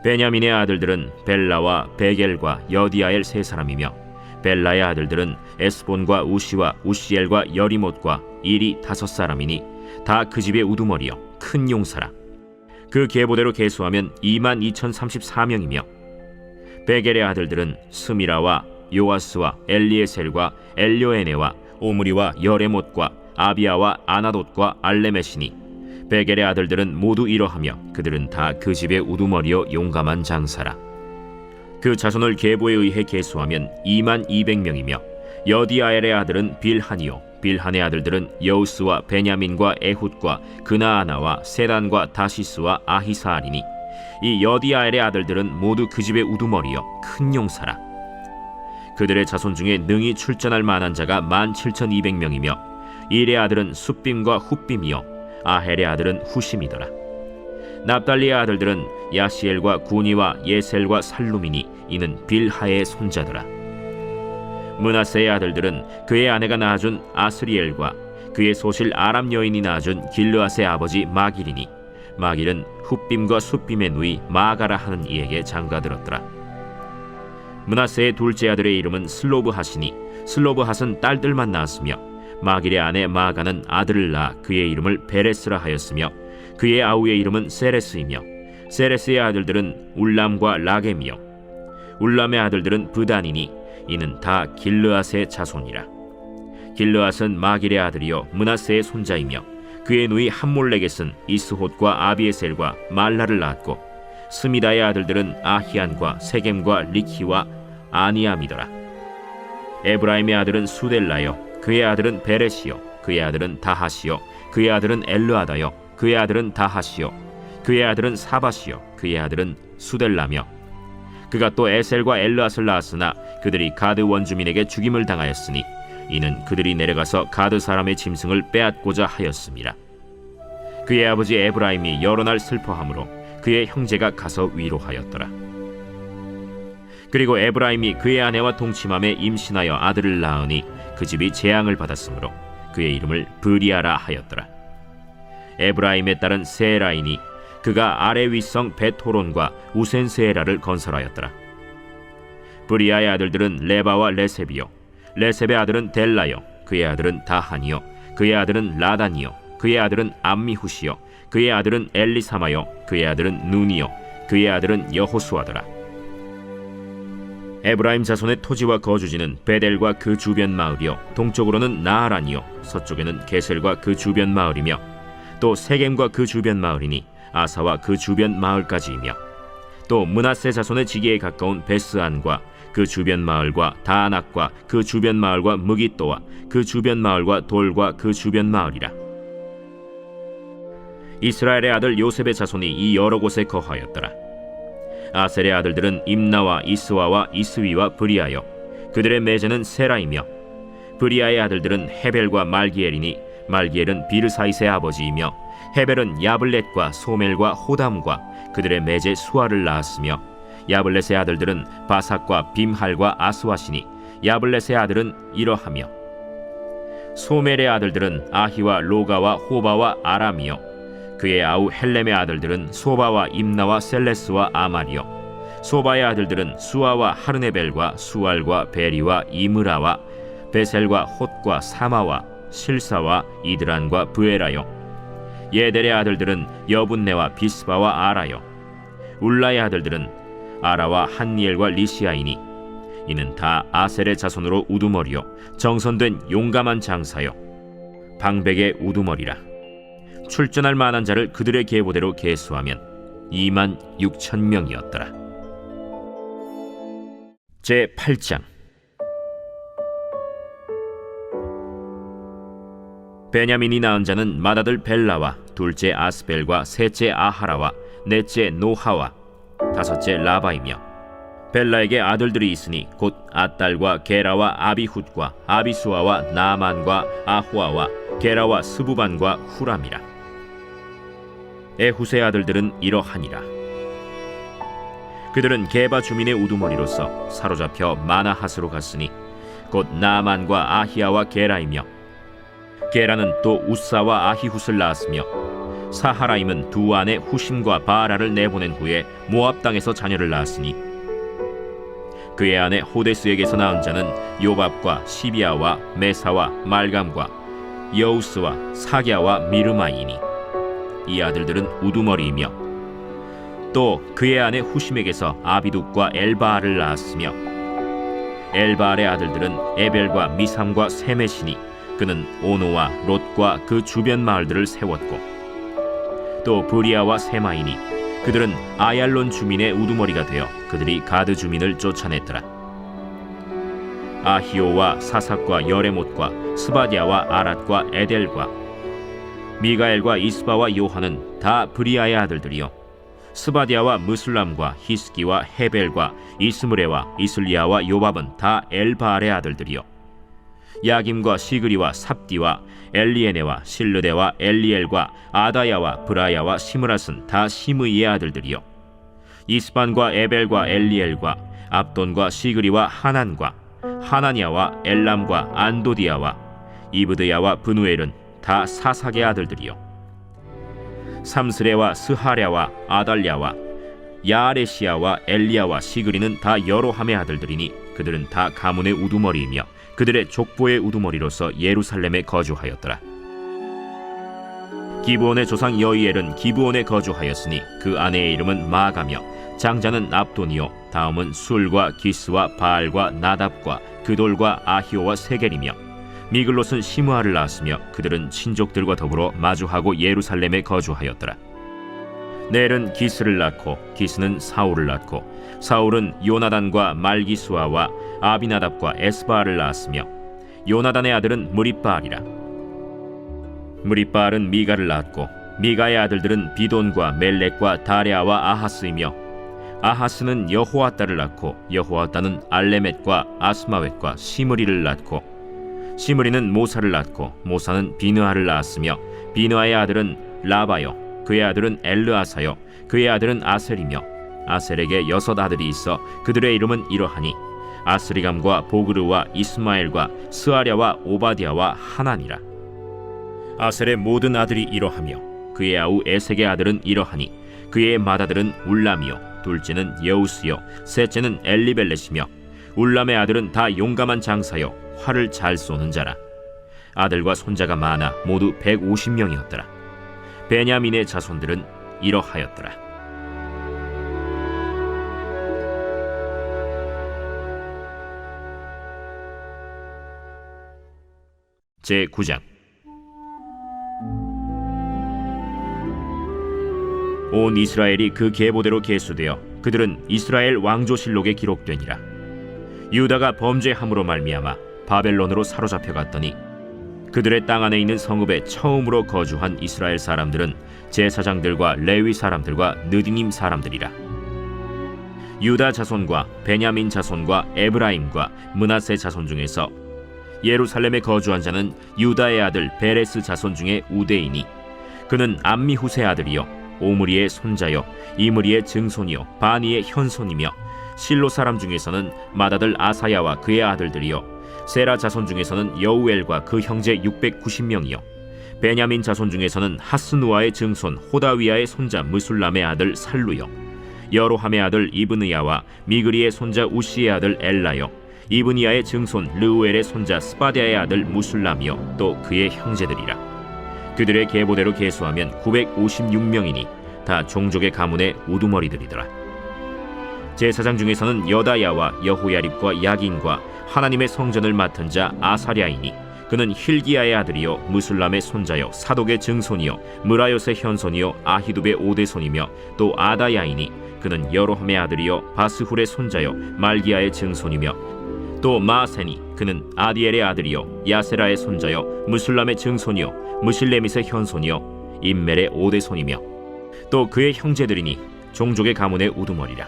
베냐민의 아들들은 벨라와 베겔과 여디아엘 3사람이며, 벨라의 아들들은 에스본과 우시와 우시엘과 여리못과 일이 5사람이니 다 그 집의 우두머리요 큰 용사라. 그 계보대로 계수하면 22,034명이며, 베겔의 아들들은 스미라와 요아스와 엘리에셀과 엘료에네와 오므리와 여레못과 아비아와 아나돗과 알레메시니, 베겔의 아들들은 모두 이러하며 그들은 다 그 집의 우두머리요 용감한 장사라. 그 자손을 계보에 의해 계수하면 22,000명이며, 여디아엘의 아들은 빌한이요, 빌한의 아들들은 여우스와 베냐민과 에훗과 그나아나와 세단과 다시스와 아히사알이니 이 여디아엘의 아들들은 모두 그 집의 우두머리요 큰 용사라. 그들의 자손 중에 능히 출전할 만한 자가 17,200명이며, 일의 아들은 숫빔과 훗빔이요 아헬의 아들은 후심이더라. 납달리의 아들들은 야시엘과 구니와 예셀과 살루미니 이는 빌하의 손자더라. 므낫세의 아들들은 그의 아내가 낳아준 아스리엘과 그의 소실 아람 여인이 낳아준 길르앗의 아버지 마길이니, 마길은 훗빔과 숫빔의 누이 마가라 하는 이에게 장가들었더라. 므낫세의 둘째 아들의 이름은 슬로브핫이니 슬로브핫은 딸들만 낳았으며, 마길의 아내 마가는 아들을 낳아 그의 이름을 베레스라 하였으며, 그의 아우의 이름은 세레스이며, 세레스의 아들들은 울람과 라겜이요, 울람의 아들들은 브단이니 이는 다 길르앗의 자손이라. 길르앗은 마길의 아들이요 므낫세의 손자이며, 그의 누이 함몰렉겟은 이스톳과 아비에셀과 말라를 낳았고, 스미다의 아들들은 아히안과 세겜과 리키와 아니암이더라. 에브라임의 아들은 수델라요, 그의 아들은 베레시요, 그의 아들은 다하시요, 그의 아들은 엘르아다요, 그의 아들은 다하시요, 그의 아들은 사바시요, 그의 아들은 수델라며, 그가 또 에셀과 엘르앗을 낳았으나 그들이 가드 원주민에게 죽임을 당하였으니 이는 그들이 내려가서 가드 사람의 짐승을 빼앗고자 하였음이라. 그의 아버지 에브라임이 여러 날 슬퍼하므로 그의 형제가 가서 위로하였더라. 그리고 에브라임이 그의 아내와 동침함에 임신하여 아들을 낳으니 그 집이 재앙을 받았으므로 그의 이름을 브리아라 하였더라. 에브라임의 딸은 세라이니 그가 아래 윗성 베토론과 우센세라를 건설하였더라. 브리아의 아들들은 레바와 레셉이요, 레셉의 아들은 델라요, 그의 아들은 다한이요, 그의 아들은 라단이요, 그의 아들은 암미후시요, 그의 아들은 엘리사마요, 그의 아들은 눈이요, 그의 아들은 여호수아더라. 에브라임 자손의 토지와 거주지는 베델과 그 주변 마을이요, 동쪽으로는 나하란이요, 서쪽에는 게셀과 그 주변 마을이며, 또 세겜과 그 주변 마을이니 아사와 그 주변 마을까지이며, 또 므낫세 자손의 지기에 가까운 베스안과 그 주변 마을과 다낙과 그 주변 마을과 무깃도와 그 주변 마을과 돌과 그 주변 마을이라. 이스라엘의 아들 요셉의 자손이 이 여러 곳에 거하였더라. 아셀의 아들들은 임나와 이스와와 이스위와 브리아여, 그들의 매제는 세라이며, 브리아의 아들들은 헤벨과 말기엘이니 말기엘은 비르사이스의 아버지이며, 헤벨은 야블렛과 소멜과 호담과 그들의 매제 수아를 낳았으며, 야블렛의 아들들은 바삭과 빔할과 아스와시니 야블렛의 아들은 이러하며, 소멜의 아들들은 아히와 로가와 호바와 아람이요, 그의 아우 헬렘의 아들들은 소바와 임나와 셀레스와 아말이요, 소바의 아들들은 수아와 하르네벨과 수알과 베리와 이므라와 베셀과 톳과 사마와 실사와 이드란과 브에라요, 예델의 아들들은 여분네와 비스바와 아라요, 울라의 아들들은 아라와 한니엘과 리시아이니 이는 다 아셀의 자손으로 우두머리요 정선된 용감한 장사요 방백의 우두머리라. 출전할 만한 자를 그들의 계보대로 계수하면 26,000명이었더라. 제8장. 베냐민이 낳은 자는 맏아들 벨라와 둘째 아스벨과 셋째 아하라와 넷째 노하와 다섯째 라바이며, 벨라에게 아들들이 있으니 곧 아딸과 게라와 아비훗과 아비수아와 나만과 아호아와 게라와 스부반과 후람이라. 에훗의 아들들은 이러하니라. 그들은 게바 주민의 우두머리로서 사로잡혀 마나핫으로 갔으니 곧 나만과 아히야와 게라이며, 게라는 또 우사와 아히훗을 낳았으며, 사하라임은 두 아내 후심과 바라를 내보낸 후에 모압 땅에서 자녀를 낳았으니, 그의 아내 호데스에게서 낳은 자는 요밥과 시비아와 메사와 말감과 여우스와 사갸와 미르마이니 이 아들들은 우두머리이며, 또 그의 아내 후심에게서 아비둑과 엘바알을 낳았으며, 엘바알의 아들들은 에벨과 미삼과 세메시니 그는 오노와 롯과 그 주변 마을들을 세웠고, 또 브리아와 세마이니 그들은 아얄론 주민의 우두머리가 되어 그들이 가드 주민을 쫓아냈더라. 아히오와 사삭과 여레못과 스바디아와 아랏과 에델과 미가엘과 이스바와 요한은 다 브리아의 아들들이요, 스바디아와 무슬람과 히스기와 헤벨과 이스므레와 이슬리아와 요밥은 다 엘바알의 아들들이요, 야김과 시그리와 삽디와 엘리에네와 실르데와 엘리엘과 아다야와 브라야와 시므랏은 다 시므이의 아들들이요, 이스반과 에벨과 엘리엘과 압돈과 시그리와 하난과 하나냐와 엘람과 안도디아와 이브드야와 브누엘은 다 사삭의 아들들이요, 삼스레와 스하랴와 아달랴와 야아레시아와 엘리야와 시그리는 다 여로함의 아들들이니 그들은 다 가문의 우두머리이며 그들의 족보의 우두머리로서 예루살렘에 거주하였더라. 기브온의 조상 여이엘은 기브온에 거주하였으니 그 아내의 이름은 마가며 장자는 압돈이요 다음은 술과 기스와 바알과 나답과 그돌과 아히오와 세겔이며, 미글롯은 시므아를 낳았으며 그들은 친족들과 더불어 마주하고 예루살렘에 거주하였더라. 넬은 기스를 낳고 기스는 사울을 낳고 사울은 요나단과 말기수아와 아비나답과 에스바알을 낳았으며, 요나단의 아들은 무리바알이라. 무리바알은 미가를 낳았고 미가의 아들들은 비돈과 멜렉과 다레아와 아하스이며, 아하스는 여호아따를 낳고 여호아따는 알레멧과 아스마웻과 시므리를 낳고, 시므리는 모사를 낳고 모사는 비느하를 낳았으며, 비느하의 아들은 라바요 그의 아들은 엘르아사요 그의 아들은 아셀이며, 아셀에게 6 아들이 있어 그들의 이름은 이러하니 아스리감과 보그르와 이스마엘과 스아랴와 오바디아와 하나니라. 아셀의 모든 아들이 이러하며 그의 아우 에색의 아들은 이러하니 그의 맏아들은 울람이요 둘째는 여우스요 셋째는 엘리벨렛이며, 울람의 아들은 다 용감한 장사요 활을 잘 쏘는 자라. 아들과 손자가 많아 모두 150명이었더라. 베냐민의 자손들은 이러하였더라. 제9장. 온 이스라엘이 그 계보대로 계수되어 그들은 이스라엘 왕조실록에 기록되니라. 유다가 범죄함으로 말미암아 바벨론으로 사로잡혀 갔더니 그들의 땅 안에 있는 성읍에 처음으로 거주한 이스라엘 사람들은 제사장들과 레위 사람들과 느디님 사람들이라. 유다 자손과 베냐민 자손과 에브라임과 므낫세 자손 중에서 예루살렘에 거주한 자는 유다의 아들 베레스 자손 중에 우대이니 그는 암미후세 아들이요 오므리의 손자요 이므리의 증손이요 바니의 현손이며 실로 사람 중에서는 맏아들 아사야와 그의 아들들이요 세라 자손 중에서는 여우엘과 그 형제 690명이요 베냐민 자손 중에서는 하스누아의 증손 호다위아의 손자 무술람의 아들 살루요 여로함의 아들 이브느야와 미그리의 손자 우시의 아들 엘라요 이브니야의 증손 르우엘의 손자 스바디아의 아들 무술람이요 또 그의 형제들이라. 그들의 계보대로 계수하면 956명이니 다 종족의 가문의 우두머리들이더라. 제사장 중에서는 여다야와 여호야립과 야긴과 하나님의 성전을 맡은 자 아사랴이니 그는 힐기야의 아들이요 무술람의 손자요 사독의 증손이요 무라요의 현손이요 아히두베의 오대손이며 또 아다야이니 그는 여로함의 아들이요 바스훌의 손자요 말기야의 증손이며 또 마세니 그는 아디엘의 아들이요 야세라의 손자요 무술람의 증손이요 무실레밋의 현손이요 임멜의 오대손이며 또 그의 형제들이니 종족의 가문의 우두머리라.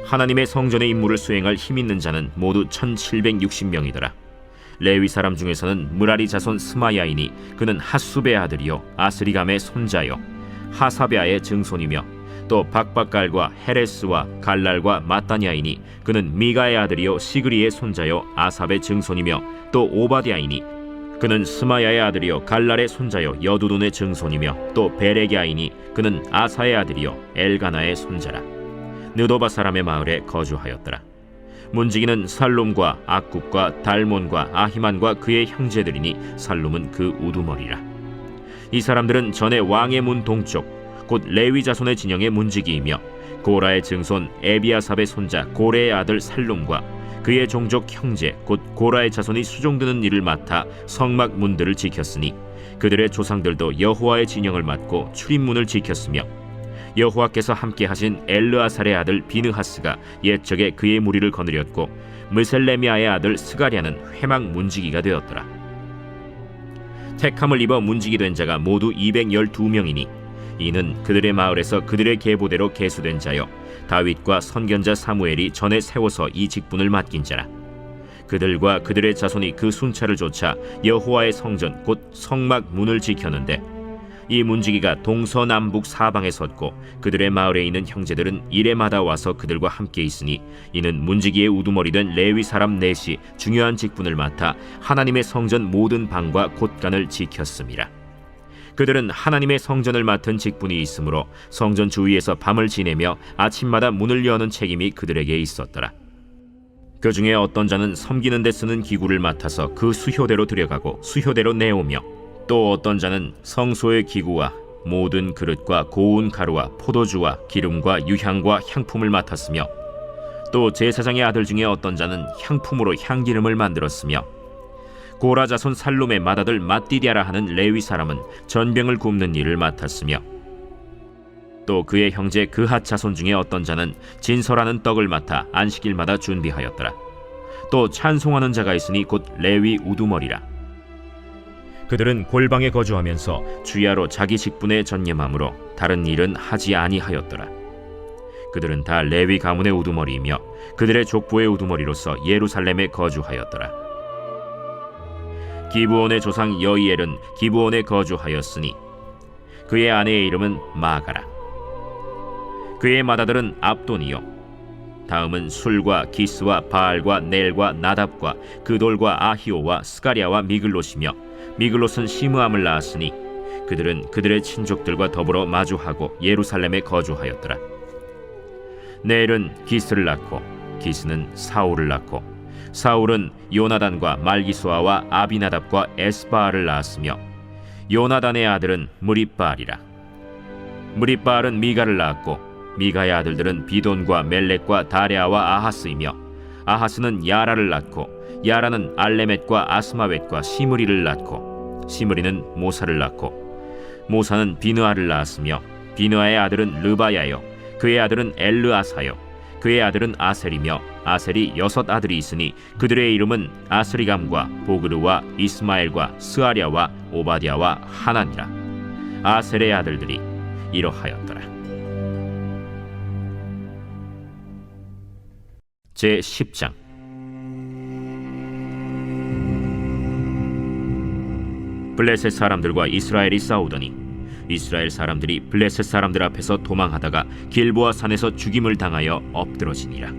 하나님의 성전의 임무를 수행할 힘 있는 자는 모두 1760명이더라. 레위 사람 중에서는 무라리 자손 스마야이니 그는 핫수베의 아들이요 아스리감의 손자요 하사베아의 증손이며 또 박박갈과 헤레스와 갈랄과 마따냐이니 그는 미가의 아들이요 시그리의 손자요 아삽의 증손이며 또 오바디아이니 그는 스마야의 아들이요 갈랄의 손자요 여두둔의 증손이며 또 베레기아이니 그는 아사의 아들이요 엘가나의 손자라. 느도바 사람의 마을에 거주하였더라. 문지기는 살룸과 악굽과 달몬과 아히만과 그의 형제들이니 살룸은 그 우두머리라. 이 사람들은 전에 왕의 문 동쪽 곧 레위 자손의 진영의 문지기이며 고라의 증손 에비아삽의 손자 고레의 아들 살룸과 그의 종족 형제 곧 고라의 자손이 수종드는 일을 맡아 성막 문들을 지켰으니 그들의 조상들도 여호와의 진영을 맡고 출입문을 지켰으며 여호와께서 함께 하신 엘르아살의 아들 비느하스가 옛적에 그의 무리를 거느렸고 무셀레미아의 아들 스가랴는 회막 문지기가 되었더라. 택함을 입어 문지기 된 자가 모두 212명이니 이는 그들의 마을에서 그들의 계보대로 계수된 자요 다윗과 선견자 사무엘이 전에 세워서 이 직분을 맡긴 자라. 그들과 그들의 자손이 그 순찰을 좇아 여호와의 성전 곧 성막 문을 지켰는데 이 문지기가 동서남북 사방에 섰고 그들의 마을에 있는 형제들은 이레마다 와서 그들과 함께 있으니 이는 문지기의 우두머리 된 레위 사람 넷이 중요한 직분을 맡아 하나님의 성전 모든 방과 곳간을 지켰음이라. 그들은 하나님의 성전을 맡은 직분이 있으므로 성전 주위에서 밤을 지내며 아침마다 문을 여는 책임이 그들에게 있었더라. 그 중에 어떤 자는 섬기는 데 쓰는 기구를 맡아서 그 수효대로 들여가고 수효대로 내오며 또 어떤 자는 성소의 기구와 모든 그릇과 고운 가루와 포도주와 기름과 유향과 향품을 맡았으며 또 제사장의 아들 중에 어떤 자는 향품으로 향기름을 만들었으며 고라 자손 살룸의 맏아들 mat디디아라 하는 레위 사람은 전병을 굽는 일을 맡았으며 또 그의 형제 그핫 자손 중에 어떤 자는 진설하는 떡을 맡아 안식일마다 준비하였더라. 또 찬송하는 자가 있으니 곧 레위 우두머리라. 그들은 골방에 거주하면서 주야로 자기 직분에 전념함으로 다른 일은 하지 아니하였더라. 그들은 다 레위 가문의 우두머리이며 그들의 족보의 우두머리로서 예루살렘에 거주하였더라. 기브온의 조상 여이엘은 기브온에 거주하였으니 그의 아내의 이름은 마가라. 그의 맏아들은 압돈이요 다음은 술과 기스와 바알과 넬과 나답과 그돌과 아히오와 스가랴와 미글롯이며 미글롯은 시므암을 낳았으니 그들은 그들의 친족들과 더불어 마주하고 예루살렘에 거주하였더라. 넬은 기스를 낳고 기스는 사울을 낳고 사울은 요나단과 말기수아와 아비나답과 에스바알을 낳았으며 요나단의 아들은 무립바알이라. 무립바알은 미가를 낳았고 미가의 아들들은 비돈과 멜렉과 다레아와 아하스이며 아하스는 야라를 낳고 야라는 알레멧과 아스마웻과 시므리를 낳고 시므리는 모사를 낳고 모사는 비느아를 낳았으며 비느아의 아들은 르바야요 그의 아들은 엘르아사요. 그의 아들은 아셀이며 아셀이 6 아들이 있으니 그들의 이름은 아스리감과 보그르와 이스마엘과 스아랴와 오바댜와 하나니라. 아셀의 아들들이 이러하였더라. 제 10장. 블레셋 사람들과 이스라엘이 싸우더니 이스라엘 사람들이 블레셋 사람들 앞에서 도망하다가 길보아 산에서 죽임을 당하여 엎드러지니라.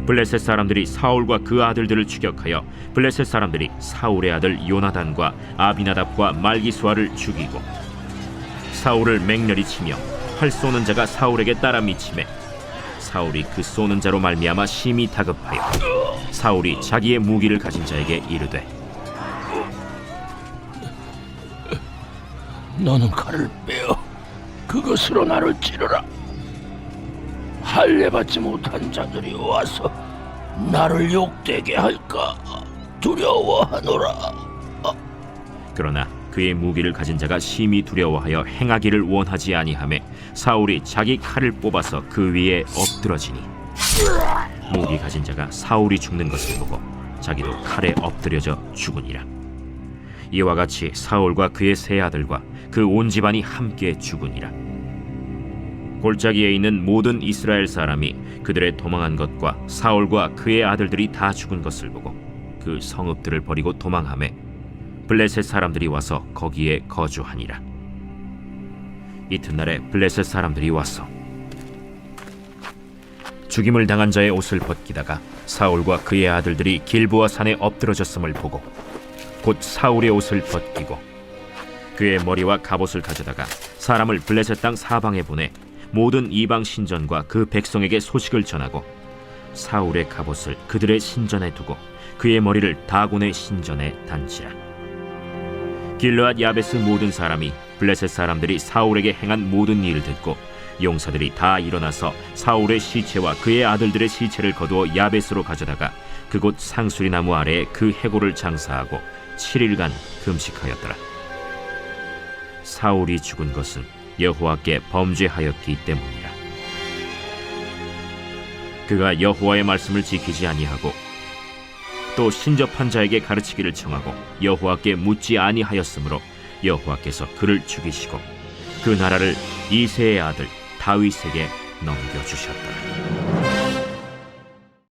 블레셋 사람들이 사울과 그 아들들을 추격하여 블레셋 사람들이 사울의 아들 요나단과 아비나답과 말기수아를 죽이고 사울을 맹렬히 치며 활 쏘는 자가 사울에게 따라 미치매 사울이 그 쏘는 자로 말미암아 심히 다급하여 사울이 자기의 무기를 가진 자에게 이르되 너는 칼을 빼어 그것으로 나를 찌르라. 할례 받지 못한 자들이 와서 나를 욕되게 할까 두려워하노라. 그러나 그의 무기를 가진 자가 심히 두려워하여 행하기를 원하지 아니하매 사울이 자기 칼을 뽑아서 그 위에 엎드러지니 무기 가진 자가 사울이 죽는 것을 보고 자기도 칼에 엎드려져 죽으니라. 이와 같이 사울과 그의 세 아들과 그 온 집안이 함께 죽으니라. 골짜기에 있는 모든 이스라엘 사람이 그들의 도망한 것과 사울과 그의 아들들이 다 죽은 것을 보고 그 성읍들을 버리고 도망하매 블레셋 사람들이 와서 거기에 거주하니라. 이튿날에 블레셋 사람들이 와서 죽임을 당한 자의 옷을 벗기다가 사울과 그의 아들들이 길보아 산에 엎드러졌음을 보고 곧 사울의 옷을 벗기고 그의 머리와 갑옷을 가져다가 사람을 블레셋 땅 사방에 보내 모든 이방 신전과 그 백성에게 소식을 전하고 사울의 갑옷을 그들의 신전에 두고 그의 머리를 다곤의 신전에 단지라. 길르앗 야베스 모든 사람이 블레셋 사람들이 사울에게 행한 모든 일을 듣고 용사들이 다 일어나서 사울의 시체와 그의 아들들의 시체를 거두어 야베스로 가져다가 그곳 상수리 나무 아래에 그 해골을 장사하고 7일간 금식하였더라. 사울이 죽은 것은 여호와께 범죄하였기 때문이라. 그가 여호와의 말씀을 지키지 아니하고 또 신접한 자에게 가르치기를 청하고 여호와께 묻지 아니하였으므로 여호와께서 그를 죽이시고 그 나라를 이새의 아들 다윗에게 넘겨주셨더라.